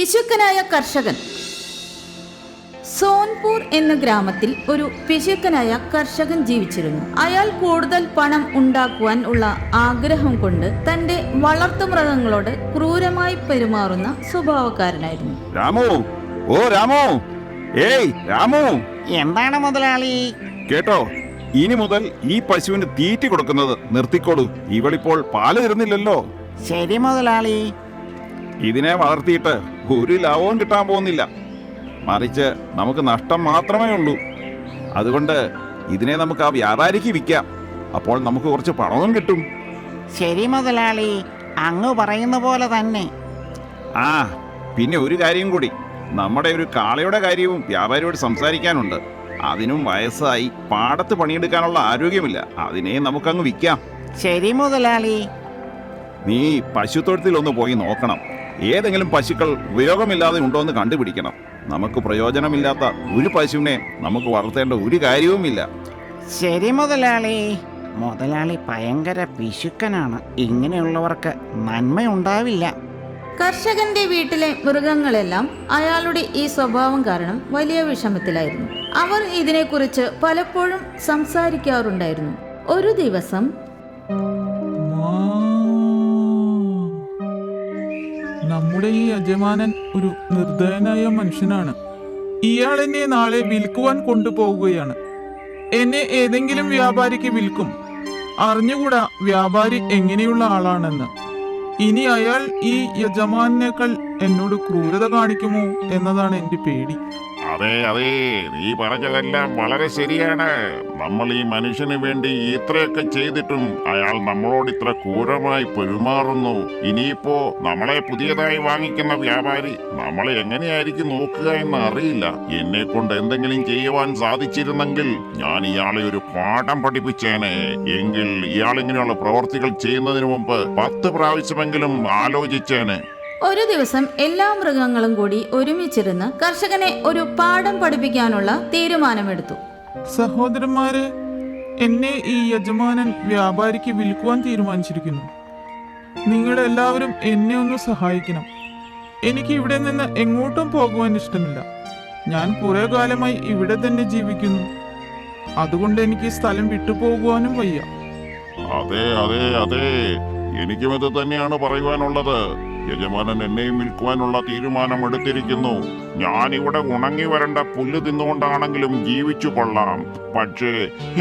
പിശുക്കനായ കർഷകൻ. സോൻപൂർ എന്ന ഗ്രാമത്തിൽ ഒരു പിശുക്കനായ കർഷകൻ ജീവിച്ചിരുന്നു. അയാൾ കൂടുതൽ പണം ഉണ്ടാക്കുവാൻ ഉള്ള ആഗ്രഹം കൊണ്ട് തന്റെ വളർത്തുമൃഗങ്ങളോട് ക്രൂരമായി പെരുമാറുന്ന സ്വഭാവക്കാരനായിരുന്നു. രാമു, ഓ രാമു, ഏയ് രാമു. എന്താണ് മുതലാളി? കേട്ടോ, ഇനി മുതൽ ഈ പശുവിന് തീറ്റി കൊടുക്കുന്നത് നിർത്തിക്കോളൂ. ഇവളിപ്പോൾ പാല് തരുന്നില്ലല്ലോ. ശരി മുതലാളി. ഇതിനെ വളർത്തിയിട്ട് ഒരു ലാഭവും കിട്ടാൻ പോകുന്നില്ല, മറിച്ച് നമുക്ക് നഷ്ടം മാത്രമേ ഉള്ളൂ. അതുകൊണ്ട് ഇതിനെ നമുക്ക് ആ വ്യാപാരിക്ക് വിൽക്കാം. അപ്പോൾ നമുക്ക് കുറച്ച് പണവും കിട്ടും. ശരി മുതലാളി, അങ്ങ് പറയുന്ന പോലെ തന്നെ. ആ, പിന്നെ ഒരു കാര്യം കൂടി, നമ്മുടെ ഒരു കാളയുടെ കാര്യവും വ്യാപാരിയോട് സംസാരിക്കാനുണ്ട്. അതിനും വയസ്സായി, പാടത്ത് പണിയെടുക്കാനുള്ള ആരോഗ്യമില്ല. അതിനെ നമുക്കങ്ങ് വിൽക്കാം. ശരി മുതലാളി. നീ പശുത്തൊഴുത്തിൽ ഒന്ന് പോയി നോക്കണം. ഏതെങ്കിലും പശുക്കൾ ഉപയോഗമില്ലാതെ ഉണ്ടോ എന്ന് കണ്ടുപിടിക്കണം. നമുക്ക് പ്രയോജനമില്ലാത്ത ഒരു പശുവിനെ നമുക്ക് വളർത്തേണ്ട ഒരു കാര്യവുമില്ല. ശരി മുതലാളി. മുതലാളി ഭയങ്കര പിശുക്കനാണ്. ഇങ്ങനെയുള്ളവർക്ക് നന്മയുണ്ടാവില്ല. കർഷകന്റെ വീട്ടിലെ മൃഗങ്ങളെല്ലാം അയാളുടെ ഈ സ്വഭാവം കാരണം വലിയ വിഷമത്തിലായിരുന്നു. അവർ ഇതിനെക്കുറിച്ച് പലപ്പോഴും സംസാരിക്കാറുണ്ടായിരുന്നു. ഒരു ദിവസം നമ്മുടെ ഈ യജമാനൻ ഒരു നിർദയനായ മനുഷ്യനാണ്. ഇയാൾ എന്നെ നാളെ വിൽക്കുവാൻ കൊണ്ടുപോവുകയാണ്. എന്നെ ഏതെങ്കിലും വ്യാപാരിക്ക് വിൽക്കും. അറിഞ്ഞുകൂടാ വ്യാപാരി എങ്ങനെയുള്ള ആളാണെന്ന്. ഇനി അയാൾ ഈ യജമാനേക്കാൾ എന്നോട് ക്രൂരത കാണിക്കുമോ എന്നതാണ് എന്റെ പേടി. അതെ അതെ, നീ പറഞ്ഞതെല്ലാം വളരെ ശരിയാണ്. നമ്മൾ ഈ മനുഷ്യന് വേണ്ടി ഇത്രയൊക്കെ ചെയ്തിട്ടും അയാൾ നമ്മളോട് ഇത്ര ക്രൂരമായി പെരുമാറുന്നു. ഇനിയിപ്പോ നമ്മളെ പുതിയതായി വാങ്ങിക്കുന്ന വ്യാപാരി നമ്മളെ എങ്ങനെയായിരിക്കും നോക്കുക എന്ന് അറിയില്ല. എന്നെ കൊണ്ട് എന്തെങ്കിലും ചെയ്യുവാൻ സാധിച്ചിരുന്നെങ്കിൽ ഞാൻ ഇയാളെ ഒരു പാഠം പഠിപ്പിച്ചേനെ. എങ്കിൽ ഇയാൾ ഇങ്ങനെയുള്ള പ്രവർത്തികൾ ചെയ്യുന്നതിന് മുമ്പ് 10 പ്രാവശ്യമെങ്കിലും ആലോചിച്ചേനെ. ഒരു ദിവസം എല്ലാ മൃഗങ്ങളും കൂടി ഒരുമിച്ചിരുന്ന് കർഷകനെ ഒരു പാഠം പഠിപ്പിക്കാനുള്ള തീരുമാനമെടുത്തു. സഹോദരന്മാരെ, എന്നെ ഈ യജമാനൻ വ്യാപാരിക്ക് വിൽക്കുവാൻ തീരുമാനിച്ചിരിക്കുന്നു. നിങ്ങളെല്ലാവരും എന്നെ ഒന്ന് സഹായിക്കണം. എനിക്ക് ഇവിടെ നിന്ന് എങ്ങോട്ടും പോകുവാൻ ഇഷ്ടമില്ല. ഞാൻ കുറെ കാലമായി ഇവിടെ തന്നെ ജീവിക്കുന്നു. അതുകൊണ്ട് എനിക്ക് സ്ഥലം വിട്ടുപോകുവാനും വയ്യ. അതെ അതെ അതെ, എനിക്കും ഇത് തന്നെയാണ് പറയുവാനുള്ളത്. യജമാനൻ എന്നെയും വിൽക്കുവാനുള്ള തീരുമാനം എടുത്തിരിക്കുന്നു. ഞാൻ ഇവിടെ ഉണങ്ങി വരേണ്ട പുല്ല് തിന്നുകൊണ്ടാണെങ്കിലും ജീവിച്ചു കൊള്ളാം. പക്ഷേ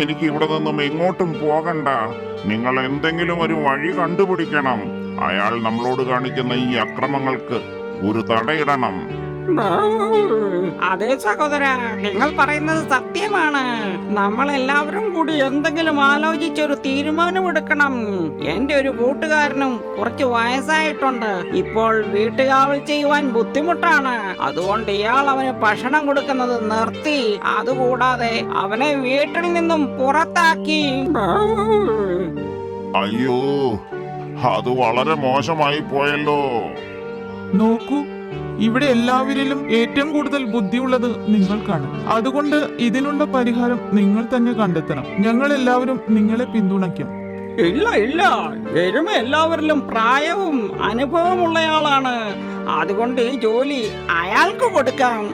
എനിക്ക് ഇവിടെ നിന്നും എങ്ങോട്ടും പോകണ്ട. നിങ്ങൾ എന്തെങ്കിലും ഒരു വഴി കണ്ടുപിടിക്കണം. അയാൾ നമ്മളോട് കാണിക്കുന്ന ഈ അക്രമങ്ങൾക്ക് ഒരു തടയിടണം. അതെ സഹോദര, നിങ്ങൾ പറയുന്നത് സത്യമാണ്. നമ്മൾ എല്ലാവരും കൂടി എന്തെങ്കിലും ആലോചിച്ചൊരു തീരുമാനമെടുക്കണം. എന്റെ ഒരു കൂട്ടുകാരനും കുറച്ച് വയസ്സായിട്ടുണ്ട്. ഇപ്പോൾ വീട്ടുകാവൽ ചെയ്യുവാൻ ബുദ്ധിമുട്ടാണ്. അതുകൊണ്ട് ഇയാൾ അവന് ഭക്ഷണം കൊടുക്കുന്നത് നിർത്തി. അതുകൂടാതെ അവനെ വീട്ടിൽ നിന്നും പുറത്താക്കി. അയ്യോ, അത് വളരെ മോശമായി പോയല്ലോ. നോക്കൂ, ഇവിടെ എല്ലാവരിലും ഏറ്റവും കൂടുതൽ ബുദ്ധിയുള്ളത് നിങ്ങൾക്കാണ്. അതുകൊണ്ട് ഇതിനുള്ള പരിഹാരം നിങ്ങൾ തന്നെ കണ്ടെത്തണം. ഞങ്ങൾ എല്ലാവരും നിങ്ങളെ പിന്തുണയ്ക്കും. ഇല്ല ഇല്ല, എരുമ എല്ലാവരിലും പ്രായവും അനുഭവമുള്ളയാളാണ്. അതുകൊണ്ട് ഈ ജോലി അയാൾക്ക് കൊടുക്കാം.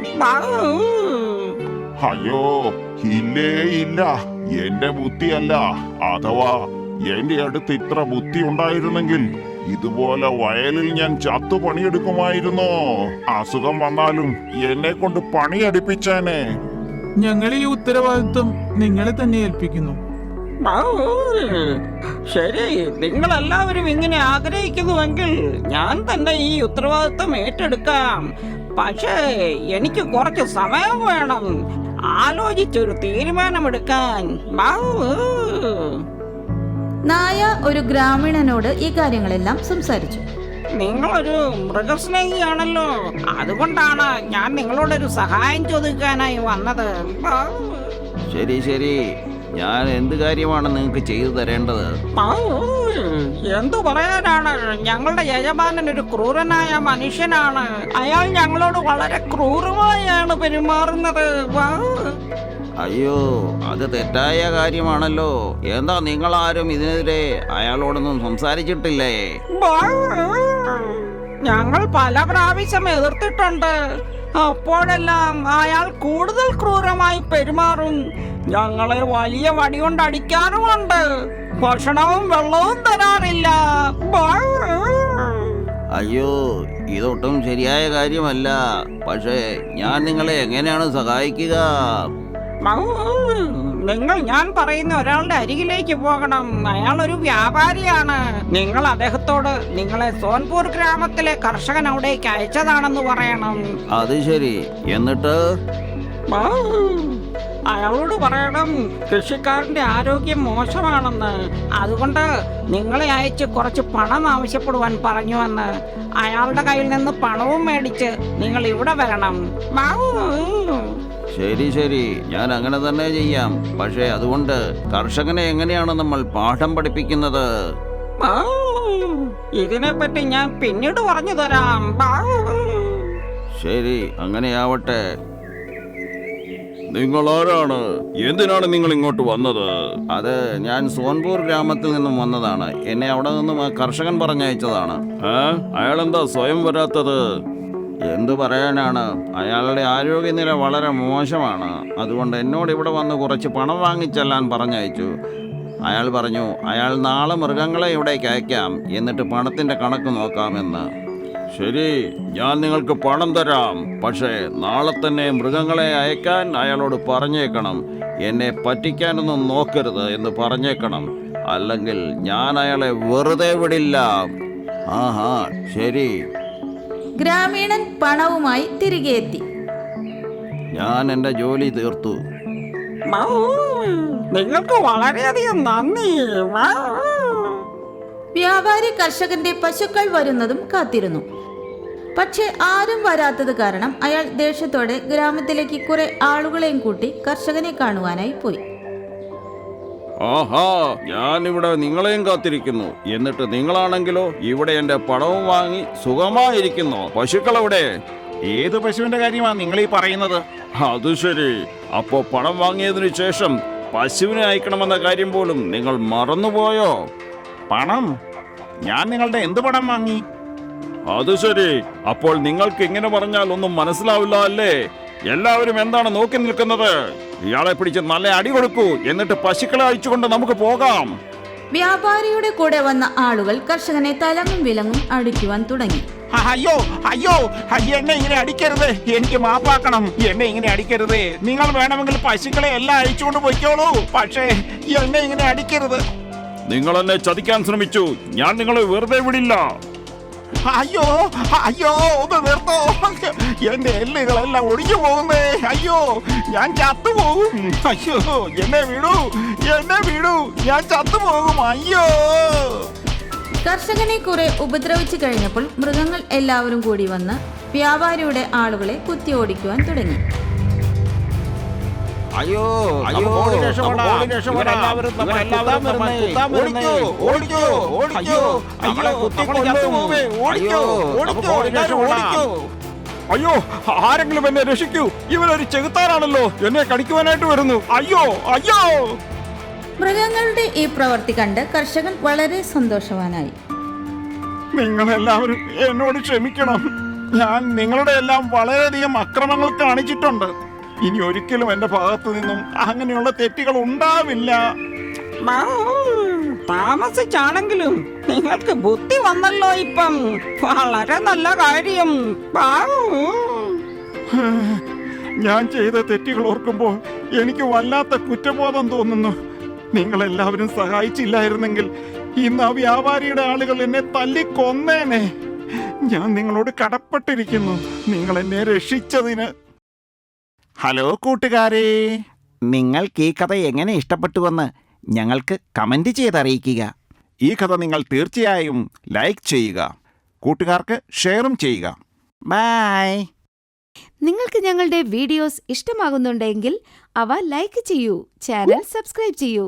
അയ്യോ, ഇല്ലേ ഇല്ല, എന്റെ ബുദ്ധിയല്ല. അഥവാ എന്റെ അടുത്ത് ഇത്ര ബുദ്ധി ഉണ്ടായിരുന്നെങ്കിൽ ഇതുപോലെ വയലിൽ ഞാൻ ചത്തു പണിയെടുക്കുമായിരുന്നു. അസുഖം വന്നാലും എന്നെ കൊണ്ട് പണിയെടുപ്പിച്ചേനെ. ഞങ്ങൾ ഈ ഉത്തരവാദിത്വം നിങ്ങളെ തന്നെ ഏൽപ്പിക്കുന്നു. ശരി, നിങ്ങൾ എല്ലാവരും ഇങ്ങനെ ആഗ്രഹിക്കുന്നുവെങ്കിൽ ഞാൻ തന്നെ ഈ ഉത്തരവാദിത്വം ഏറ്റെടുക്കാം. പക്ഷേ എനിക്ക് കുറച്ച് സമയം വേണം ആലോചിച്ചൊരു തീരുമാനമെടുക്കാൻ. നായ ഒരു ഗ്രാമീണനോട് ഈ കാര്യങ്ങളെല്ലാം സംസാരിച്ചു. നിങ്ങളൊരു മൃഗസ്നേഹിയാണല്ലോ, അതുകൊണ്ടാണ് ഞാൻ നിങ്ങളോടൊരു സഹായം ചോദിക്കാനായി വന്നത്. ശരി ശരി, ഞാൻ എന്ത് കാര്യമാണ് നിങ്ങൾക്ക് ചെയ്തു തരേണ്ടത്? എന്തു പറയാനാണ്, ഞങ്ങളുടെ യജമാനൻ ഒരു ക്രൂരനായ മനുഷ്യനാണ്. അയാൾ ഞങ്ങളോട് വളരെ ക്രൂരമായാണ് പെരുമാറുന്നത്. അയ്യോ, അത് തെറ്റായ കാര്യമാണല്ലോ. എന്താ നിങ്ങളാരും ഇതിനെതിരെ അയാളോടൊന്നും സംസാരിച്ചിട്ടില്ലേ? ഞങ്ങൾ പല പ്രാവശ്യം എതിർത്തിട്ടുണ്ട്. അപ്പോഴെല്ലാം അയാൾ കൂടുതൽ ക്രൂരമായി പെരുമാറും. ഞങ്ങളെ വലിയ വടി കൊണ്ട് അടിക്കാറുമുണ്ട്. ഭക്ഷണവും വെള്ളവും തരാറില്ല. അയ്യോ, ഇതൊട്ടും ശരിയായ കാര്യമല്ല. പക്ഷേ ഞാൻ നിങ്ങളെ എങ്ങനെയാണ് സഹായിക്കുക? നിങ്ങൾ ഞാൻ പറയുന്ന ഒരാളുടെ അരികിലേക്ക് പോകണം. അയാൾ ഒരു വ്യാപാരിയാണ്. നിങ്ങൾ അദ്ദേഹത്തോട് നിങ്ങളെ സോൻപൂർ ഗ്രാമത്തിലെ കർഷകൻ അവിടേക്ക് അയച്ചതാണെന്ന് പറയണം. അത് ശരി. എന്നിട്ട് അയാളോട് പറയണം കൃഷിക്കാരന്റെ ആരോഗ്യം മോശമാണെന്ന്. അതുകൊണ്ട് നിങ്ങളെ അയച്ച് കുറച്ച് പണം ആവശ്യപ്പെടുവാൻ പറഞ്ഞുവെന്ന്. അയാളുടെ കയ്യിൽ നിന്ന് പണവും മേടിച്ച് നിങ്ങൾ ഇവിടെ വരണം. ശരി ശരി, ഞാൻ അങ്ങനെ തന്നെ ചെയ്യാം. പക്ഷേ അതുകൊണ്ട് കർഷകനെ എങ്ങനെയാണ് നമ്മൾ പാഠം പഠിപ്പിക്കുന്നത്? ഇതിനെപ്പറ്റി ഞാൻ പിന്നീട് പറഞ്ഞു തരാം. ശരി, അങ്ങനെയാവട്ടെ. നിങ്ങൾ ആരാണ്? എന്തിനാണ് നിങ്ങൾ ഇങ്ങോട്ട് വന്നത്? അത് ഞാൻ സോൻപൂർ ഗ്രാമത്തിൽ നിന്നും വന്നതാണ്. എന്നെ അവിടെ നിന്നും ആ കർഷകൻ പറഞ്ഞയച്ചതാണ്. അയാളെന്താ സ്വയം വരാത്തത്? എന്തു പറയാനാണ്, അയാളുടെ ആരോഗ്യനില വളരെ മോശമാണ്. അതുകൊണ്ട് എന്നോട് ഇവിടെ വന്ന് കുറച്ച് പണം വാങ്ങിച്ചെല്ലാൻ പറഞ്ഞയച്ചു. അയാൾ പറഞ്ഞു അയാൾ നാളെ മൃഗങ്ങളെ ഇവിടേക്ക് അയക്കാം, എന്നിട്ട് പണത്തിൻ്റെ കണക്ക് നോക്കാമെന്ന്. ശരി, ഞാൻ നിങ്ങൾക്ക് പണം തരാം. പക്ഷേ നാളെ തന്നെ മൃഗങ്ങളെ അയക്കാൻ അയാളോട് പറഞ്ഞേക്കണം. എന്നെ പറ്റിക്കാനൊന്നും നോക്കരുത് എന്ന് പറഞ്ഞേക്കണം. അല്ലെങ്കിൽ ഞാൻ അയാളെ വെറുതെ വിടില്ല. ആഹാ, ശരി. ഗ്രാമീണൻ പണവുമായി തിരികെ എത്തി. ഞാൻ എൻ്റെ ജോലി തീർത്തു. നിങ്ങൾക്ക് വളരെയധികം നന്ദി. വ്യാപാരി കർഷകന്റെ പശുക്കൾ വരുന്നതും കാത്തിരുന്നു. പക്ഷെ ആരും വരാത്തത് കാരണം അയാൾ ദേഷ്യത്തോടെ ഗ്രാമത്തിലേക്ക് കുറെ ആളുകളെയും കൂട്ടി കർഷകനെ കാണുവാനായി പോയി. ആഹാ, ഞാനിവിടെ നിങ്ങളെയും കാത്തിരിക്കുന്നു. എന്നിട്ട് നിങ്ങളാണെങ്കിലോ ഇവിടെ എൻ്റെ പണവും വാങ്ങി സുഖമായിരിക്കുന്നു. പശുക്കളെവിടെ? ഏത് പശുവിന്റെ കാര്യമാണ് നിങ്ങൾ ഈ പറയുന്നത്? അത് ശരി. അപ്പോ പണം വാങ്ങിയതിനു ശേഷം പശുവിനെ അയക്കണമെന്ന കാര്യം പോലും നിങ്ങൾ മറന്നുപോയോ? പണം? ഞാൻ നിങ്ങളുടെ എന്ത് പണം വാങ്ങി? അത് ശരി. അപ്പോൾ നിങ്ങൾക്ക് ഇങ്ങനെ പറഞ്ഞാൽ ഒന്നും മനസ്സിലാവില്ല അല്ലേ? എല്ലാവരും എന്താണ് നോക്കി നിൽക്കുന്നത്? ഇയാളെ പിടിച്ച് നല്ല അടി കൊടുക്കൂ, എന്നിട്ട് പശുക്കളെ അയച്ചുകൊണ്ട് നമുക്ക് പോകാം. വ്യാപാരിയുടെ കൂടെ വന്ന ആളുകൾ കർഷകനെ തലങ്ങും വിലങ്ങും അടിക്കുവാൻ തുടങ്ങി. അയ്യോ അയ്യോ, എന്നെ ഇങ്ങനെ അടിക്കരുത്. എനിക്ക് മാപ്പാക്കണം. എന്നെ ഇങ്ങനെ അടിക്കരുത്. നിങ്ങൾ വേണമെങ്കിൽ പശുക്കളെ എല്ലാം അയച്ചുകൊണ്ട് പോയിക്കോളൂ. പക്ഷേ എന്നെ ഇങ്ങനെ അടിക്കരുത്. നിങ്ങൾ എന്നെ ചതിക്കാൻ ശ്രമിച്ചു. ഞാൻ നിങ്ങളെ വെറുതെ വിടില്ല. അയ്യോ അയ്യോ, ഒന്ന് നിർത്തോ. എന്റെ എല്ലുകളെല്ലാം ഒടിഞ്ഞു പോകുന്നേ. അയ്യോ, ഞാൻ ചത്തുപോകും. അയ്യോ, എന്നെ വിടൂ, എന്നെ വിടൂ, ഞാൻ ചത്തുപോകും. അയ്യോ. കർഷകനെ കുറെ ഉപദ്രവിച്ചു കഴിഞ്ഞപ്പോൾ മൃഗങ്ങൾ എല്ലാവരും കൂടി വന്ന് വ്യാപാരിയുടെ ആളുകളെ കുത്തി ഓടിക്കുവാൻ തുടങ്ങി. അയ്യോ അയ്യോ, ഇവരെല്ലാവരും നമ്മളെ കുത്താൻ വരുന്നേ. ഓടിക്കോ, ഓടിക്കോ, അയ്യോ, നമ്മളെ കുത്തിക്കൊണ്ട് ചത്തുപോകുമേ. ഓടിക്കോ, ഓടിക്കോ, എല്ലാവരും ഓടിക്കോ. അയ്യോ, ആരെങ്കിലും എന്നെ രക്ഷിക്കൂ. ഇവരൊരു ചെകുത്താനാണല്ലോ, എന്നെ കടിക്കുവാനായിട്ട് വരുന്നു. അയ്യോ അയ്യോ. മൃഗങ്ങളുടെ ഈ പ്രവൃത്തി കണ്ട് കർഷകൻ വളരെ സന്തോഷവാനായി. നിങ്ങളെല്ലാവരും എന്നോട് ക്ഷമിക്കണം. ഞാൻ നിങ്ങളുടെ എല്ലാം വളരെയധികം അക്രമങ്ങൾ കാണിച്ചിട്ടുണ്ട്. ഇനി ഒരിക്കലും എന്റെ ഭാഗത്തു നിന്നും അങ്ങനെയുള്ള തെറ്റുകൾ ഉണ്ടാവില്ല. താമസിച്ചാണെങ്കിലും നിങ്ങൾക്ക് ബുദ്ധി വന്നല്ലോ ഇപ്പം. വളരെ നല്ല കാര്യം. ഞാൻ ചെയ്ത തെറ്റുകൾ ഓർക്കുമ്പോൾ എനിക്ക് വല്ലാത്ത കുറ്റബോധം തോന്നുന്നു. നിങ്ങളെല്ലാവരും സഹായിച്ചില്ലായിരുന്നെങ്കിൽ ഇന്ന് ആ വ്യാപാരിയുടെ ആളുകൾ എന്നെ തല്ലിക്കൊന്നേനെ. ഞാൻ നിങ്ങളോട് കടപ്പെട്ടിരിക്കുന്നു, നിങ്ങൾ എന്നെ രക്ഷിച്ചതിന്. ഹലോ കൂട്ടുകാരെ, നിങ്ങൾക്ക് ഈ കഥ എങ്ങനെ ഇഷ്ടപ്പെട്ടുവെന്ന് ഞങ്ങൾക്ക് കമന്റ് ചെയ്തറിയിക്കുക. ഈ കഥ നിങ്ങൾ തീർച്ചയായും ലൈക്ക് ചെയ്യുക, കൂട്ടുകാർക്ക് ഷെയറും ചെയ്യുക. ബൈ. നിങ്ങൾക്ക് ഞങ്ങളുടെ വീഡിയോസ് ഇഷ്ടമാകുന്നുണ്ടെങ്കിൽ അവ ലൈക്ക് ചെയ്യൂ, ചാനൽ സബ്സ്ക്രൈബ് ചെയ്യൂ.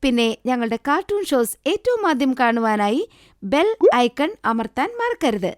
പിന്നെ ഞങ്ങളുടെ കാർട്ടൂൺ ഷോസ് ഏറ്റവും ആദ്യം കാണുവാനായി ബെൽ ഐക്കൺ അമർത്താൻ മറക്കരുത്.